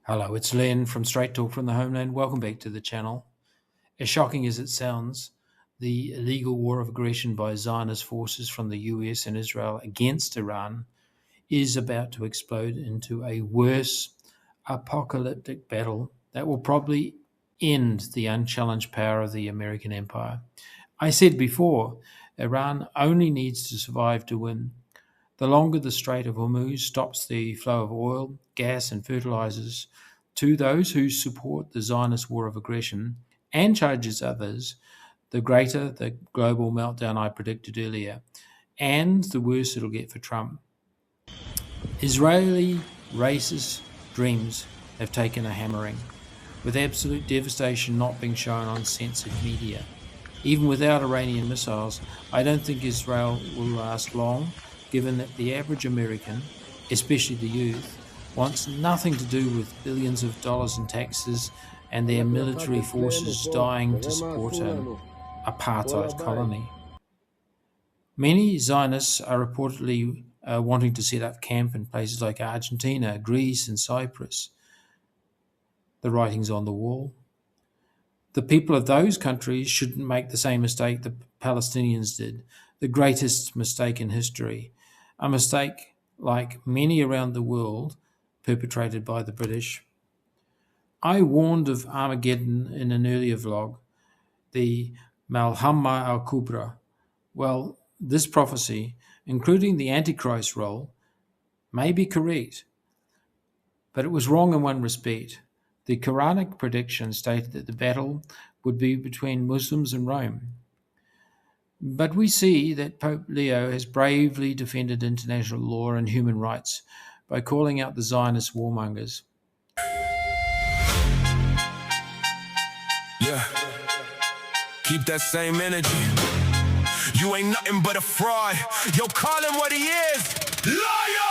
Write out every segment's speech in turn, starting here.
Hello, it's Len from Strait from the Homeland. Welcome back to the channel. As shocking as it sounds, the illegal war of aggression by Zionist forces from the US and Israel against Iran is about to explode into a worse apocalyptic battle that will probably end the unchallenged power of the American empire. I said before, Iran only needs to survive to win. The longer the Strait of Hormuz stops the flow of oil, gas, and fertilizers to those who support the Zionist war of aggression and charges others, the greater the global meltdown I predicted earlier, and the worse it'll get for Trump. Israeli racist dreams have taken a hammering, with absolute devastation not being shown on censored media. Even without Iranian missiles, I don't think Israel will last long, given that the average American, especially the youth, wants nothing to do with billions of dollars in taxes and their military forces dying to support an apartheid colony. Many Zionists are reportedly wanting to set up camp in places like Argentina, Greece, and Cyprus. The writing's on the wall. The people of those countries shouldn't make the same mistake the Palestinians did, the greatest mistake in history, a mistake like many around the world perpetrated by the British. I warned of Armageddon in an earlier vlog, the Malhamma al-Kubra. Well, this prophecy, including the Antichrist role, may be correct, but it was wrong in one respect. The Quranic prediction stated that the battle would be between Muslims and Rome. But we see that Pope Leo has bravely defended international law and human rights by calling out the Zionist warmongers. Yeah, keep that same energy. You ain't nothing but a fraud. Yo, call him what he is. Liar!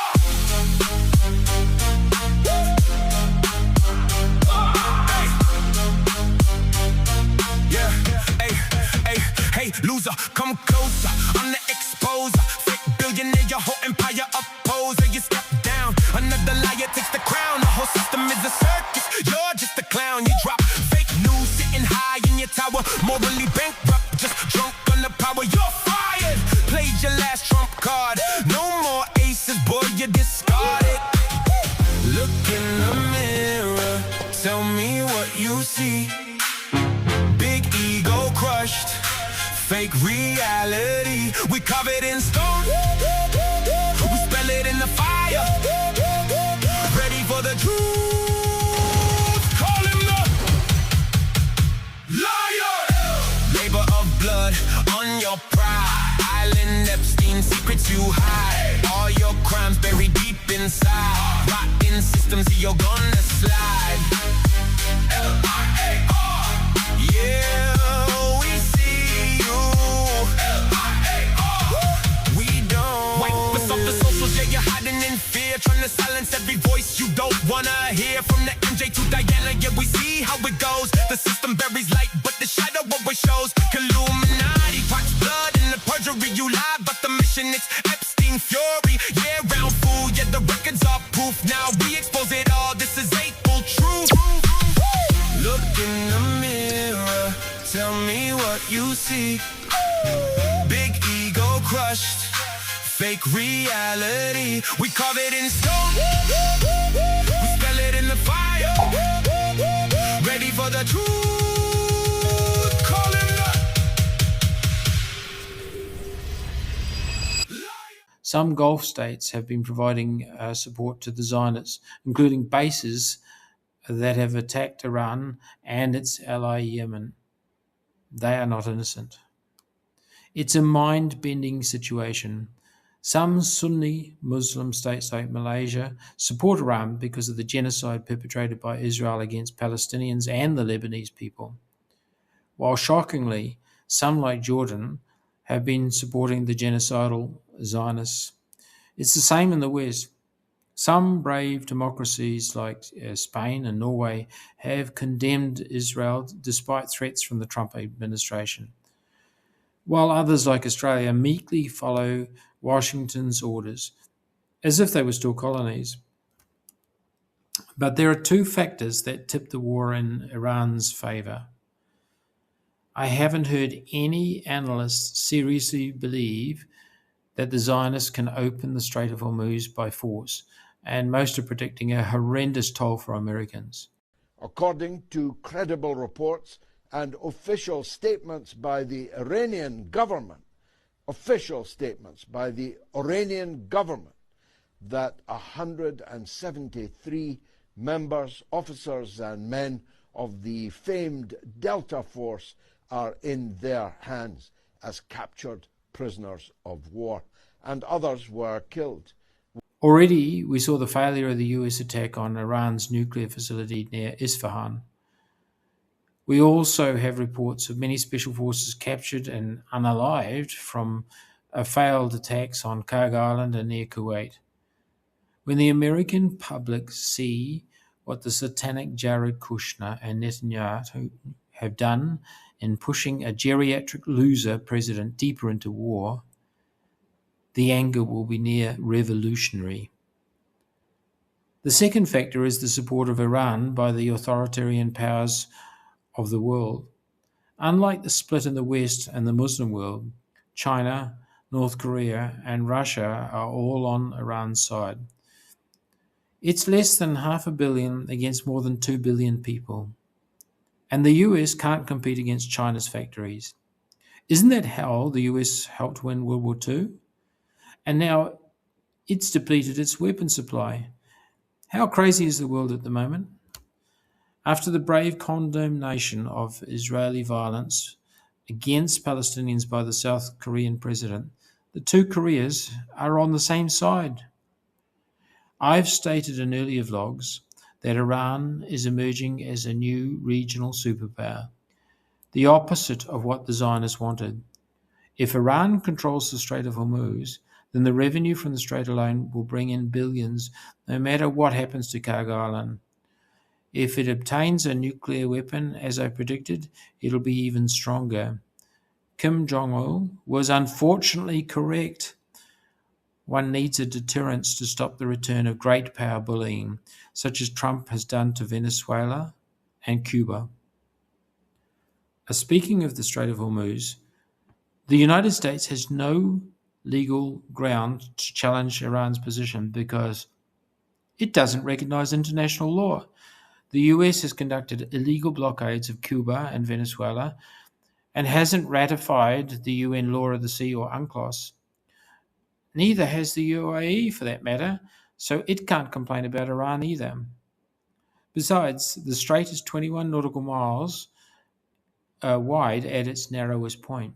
Hey, loser, come closer. I'm the exposer. Fake billionaire, your whole empire opposer. You step down, another liar takes the crown. The whole system is a circus. You're just a clown. You drop fake news, sitting high in your tower. Morally bankrupt, just drunk on the power. You're fired. Played your last trump card. No more aces, boy, you're discarded. Look in the mirror. Tell me what you see. Big ego crushed. Fake reality, we carve it in stone. We spell it in the fire. Ready for the truth. Call him the liar. Labor of blood on your pride. Island Epstein secrets you hide. All your crimes buried deep inside. Rotten systems, you're gonna slide. L-I-A-R. Yeah. Trying to silence every voice you don't wanna hear. From the MJ to Diana, yeah, we see how it goes. The system buries light, but the shadow always shows. Illuminati talks blood in the perjury. You lie, but the mission, it's Epstein fury. Yeah, round fool, yeah, the records are proof. Now we expose it all, this is April truth. Look in the mirror, tell me what you see. Big ego crushed. Fake reality, we carve it in stone. We spell it in the fire. Ready for the truth. Call him the Some Gulf states have been providing support to the Zionists, including bases that have attacked Iran and its ally Yemen. They are not innocent. It's a mind-bending situation. Some Sunni Muslim states like Malaysia support Iran because of the genocide perpetrated by Israel against Palestinians and the Lebanese people. While shockingly, some like Jordan have been supporting the genocidal Zionists. It's the same in the West. Some brave democracies like Spain and Norway have condemned Israel despite threats from the Trump administration, while others like Australia meekly follow Washington's orders, as if they were still colonies. But there are two factors that tip the war in Iran's favour. I haven't heard any analysts seriously believe that the Zionists can open the Strait of Hormuz by force, and most are predicting a horrendous toll for Americans. According to credible reports and official statements by the Iranian government, that 173 members, officers and men of the famed Delta Force are in their hands as captured prisoners of war, and others were killed. Already, we saw the failure of the US attack on Iran's nuclear facility near Isfahan. We also have reports of many special forces captured and unalived from failed attacks on Karg Island and near Kuwait. When the American public see what the Satanic Jared Kushner and Netanyahu have done in pushing a geriatric loser president deeper into war, the anger will be near revolutionary. The second factor is the support of Iran by the authoritarian powers of the world. Unlike the split in the West and the Muslim world, China, North Korea, and Russia are all on Iran's side. It's less than 500 million against more than 2 billion people. And the US can't compete against China's factories. Isn't that how the US helped win World War II? And now it's depleted its weapon supply. How crazy is the world at the moment? After the brave condemnation of Israeli violence against Palestinians by the South Korean president, the two Koreas are on the same side. I've stated in earlier vlogs that Iran is emerging as a new regional superpower, the opposite of what the Zionists wanted. If Iran controls the Strait of Hormuz, then the revenue from the Strait alone will bring in billions, no matter what happens to Karg Island. If it obtains a nuclear weapon, as I predicted, it'll be even stronger. Kim Jong-un was unfortunately correct. One needs a deterrence to stop the return of great power bullying, such as Trump has done to Venezuela and Cuba. Speaking of the Strait of Hormuz, the United States has no legal ground to challenge Iran's position because it doesn't recognize international law. The US has conducted illegal blockades of Cuba and Venezuela and hasn't ratified the UN Law of the Sea or UNCLOS. Neither has the UAE, for that matter, so it can't complain about Iran either. Besides, the strait is 21 nautical miles wide at its narrowest point,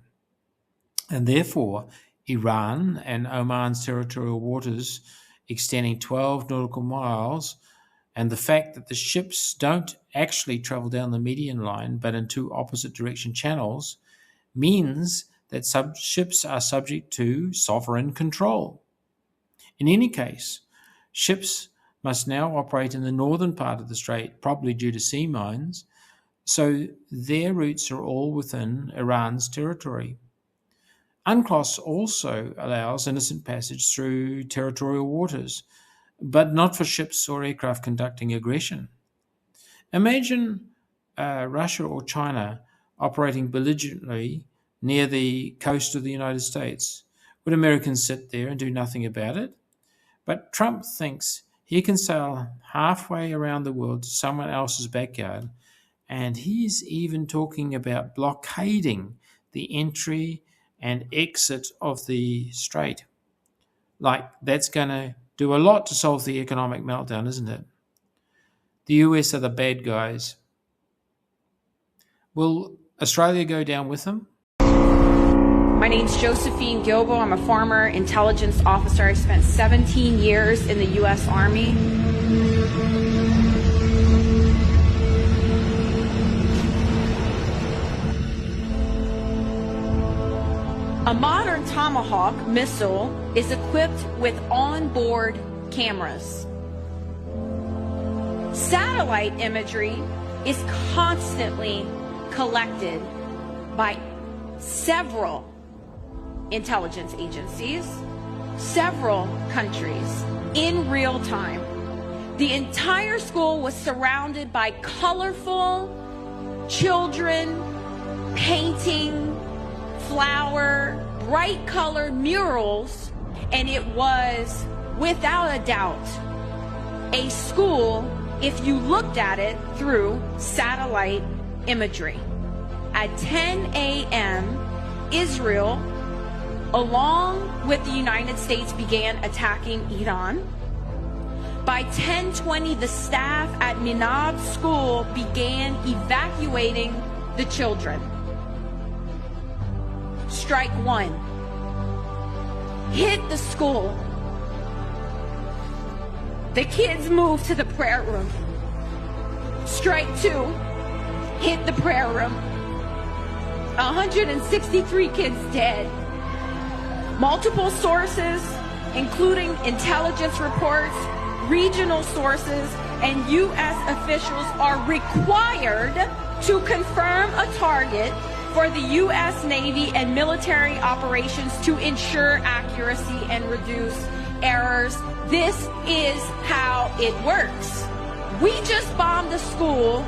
and therefore Iran and Oman's territorial waters extending 12 nautical miles, and the fact that the ships don't actually travel down the median line but in two opposite direction channels means that ships are subject to sovereign control. In any case, ships must now operate in the northern part of the strait, probably due to sea mines, so their routes are all within Iran's territory. UNCLOS also allows innocent passage through territorial waters, but not for ships or aircraft conducting aggression. Imagine Russia or China operating belligerently near the coast of the United States. Would Americans sit there and do nothing about it? But Trump thinks he can sail halfway around the world to someone else's backyard, and he's even talking about blockading the entry and exit of the strait. Like, that's going to do a lot to solve the economic meltdown, isn't it? The US are the bad guys. Will Australia go down with them? My name's Josephine Gilbo. I'm a former intelligence officer. I spent 17 years in the U.S. Army. A modern Tomahawk missile is equipped with onboard cameras. Satellite imagery is constantly collected by several intelligence agencies, several countries, in real time. The entire school was surrounded by colorful children painting, flower, bright colored murals, and it was, without a doubt, a school if you looked at it through satellite imagery. At 10 a.m., Israel, along with the United States, began attacking Iran. By 10:20, the staff at Minab School began evacuating the children. Strike one hit the school. The kids moved to the prayer room. Strike two hit the prayer room. 163 kids dead. Multiple sources, including intelligence reports, regional sources, and U.S. officials are required to confirm a target for the U.S. Navy and military operations to ensure accuracy and reduce errors. This is how it works. We just bombed a school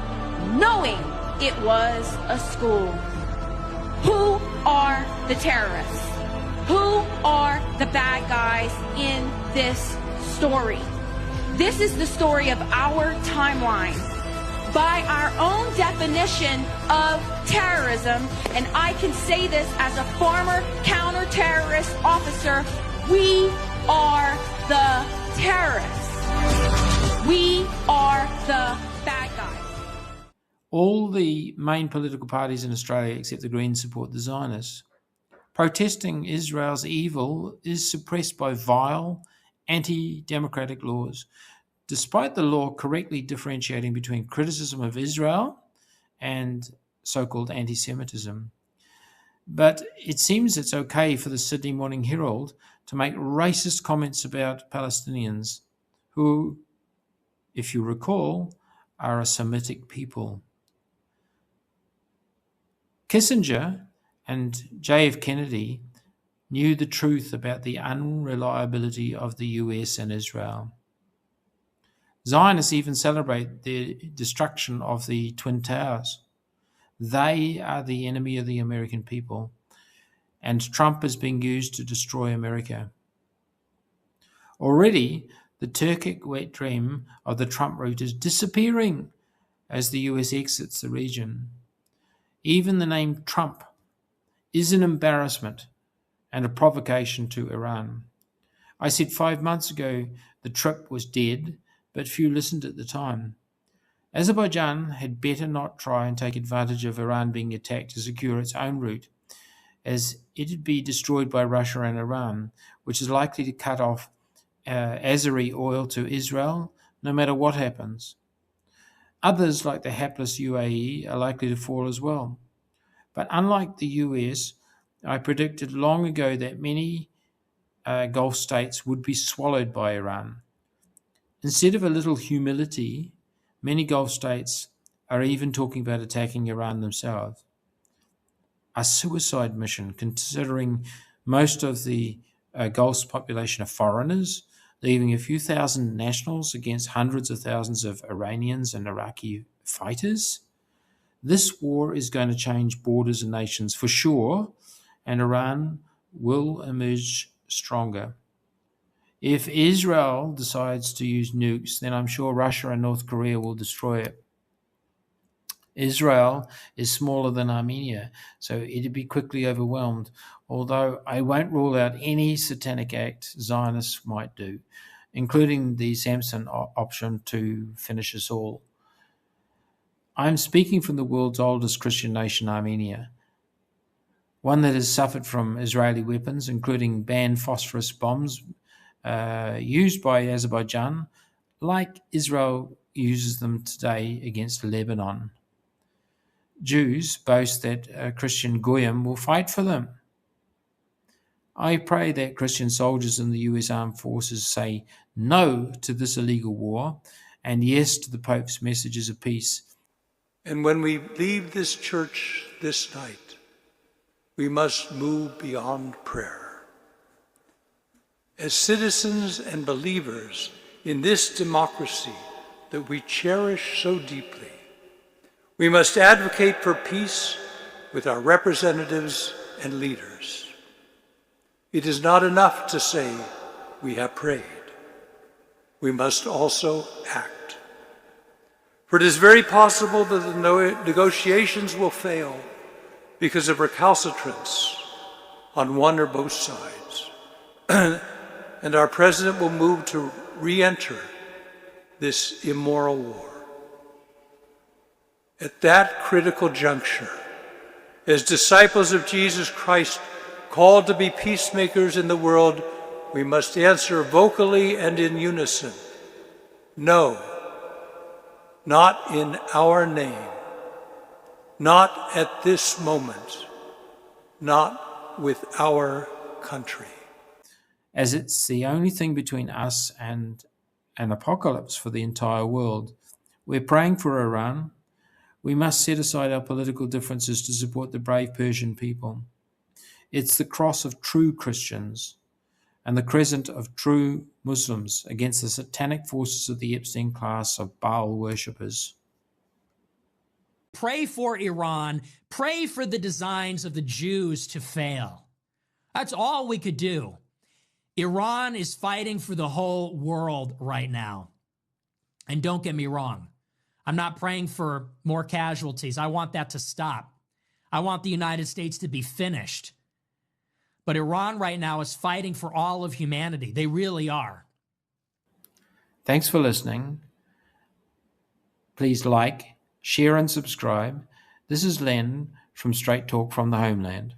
knowing it was a school. Who are the terrorists? Who are the bad guys in this story? This is the story of our timeline. By our own definition of terrorism, and I can say this as a former counter-terrorist officer, we are the terrorists. We are the bad guys. All the main political parties in Australia except the Greens support the Zionists. Protesting Israel's evil is suppressed by vile, anti-democratic laws, despite the law correctly differentiating between criticism of Israel and so-called anti-Semitism. But it seems it's okay for the Sydney Morning Herald to make racist comments about Palestinians, who, if you recall, are a Semitic people. Kissinger and J.F. Kennedy knew the truth about the unreliability of the US and Israel. Zionists even celebrate the destruction of the Twin Towers. They are the enemy of the American people, and Trump is being used to destroy America. Already, the Turkic wet dream of the Trump route is disappearing as the US exits the region. Even the name Trump is an embarrassment and a provocation to Iran. I said 5 months ago the trip was dead, but few listened at the time. Azerbaijan had better not try and take advantage of Iran being attacked to secure its own route, as it'd be destroyed by Russia and Iran, which is likely to cut off Azeri oil to Israel, no matter what happens. Others, like the hapless UAE, are likely to fall as well. But unlike the US, I predicted long ago that many Gulf states would be swallowed by Iran. Instead of a little humility, many Gulf states are even talking about attacking Iran themselves. A suicide mission, considering most of the Gulf's population are foreigners, leaving a few thousand nationals against hundreds of thousands of Iranians and Iraqi fighters. This war is going to change borders and nations for sure, and Iran will emerge stronger. If Israel decides to use nukes, then I'm sure Russia and North Korea will destroy it. Israel is smaller than Armenia, so it'd be quickly overwhelmed, although I won't rule out any satanic act Zionists might do, including the Samson option to finish us all. I'm speaking from the world's oldest Christian nation, Armenia, one that has suffered from Israeli weapons, including banned phosphorus bombs used by Azerbaijan, like Israel uses them today against Lebanon. Jews boast that Christian Goyim will fight for them. I pray that Christian soldiers in the US Armed Forces say no to this illegal war and yes to the Pope's messages of peace. And when we leave this church this night, we must move beyond prayer. As citizens and believers in this democracy that we cherish so deeply. We must advocate for peace with our representatives and leaders. It is not enough to say we have prayed. We must also act. For it is very possible that the negotiations will fail because of recalcitrance on one or both sides. And our president will move to re-enter this immoral war. At that critical juncture, as disciples of Jesus Christ, called to be peacemakers in the world, we must answer vocally and in unison, no, not in our name, not at this moment, not with our country. As it's the only thing between us and an apocalypse for the entire world, we're praying for Iran. We must set aside our political differences to support the brave Persian people. It's the cross of true Christians and the crescent of true Muslims against the satanic forces of the Epstein class of Baal worshippers. Pray for Iran. Pray for the designs of the Jews to fail. That's all we could do. Iran is fighting for the whole world right now. And don't get me wrong, I'm not praying for more casualties. I want that to stop. I want the United States to be finished. But Iran right now is fighting for all of humanity. They really are. Thanks for listening. Please like, share and subscribe. This is Len from Straight Talk from the Homeland.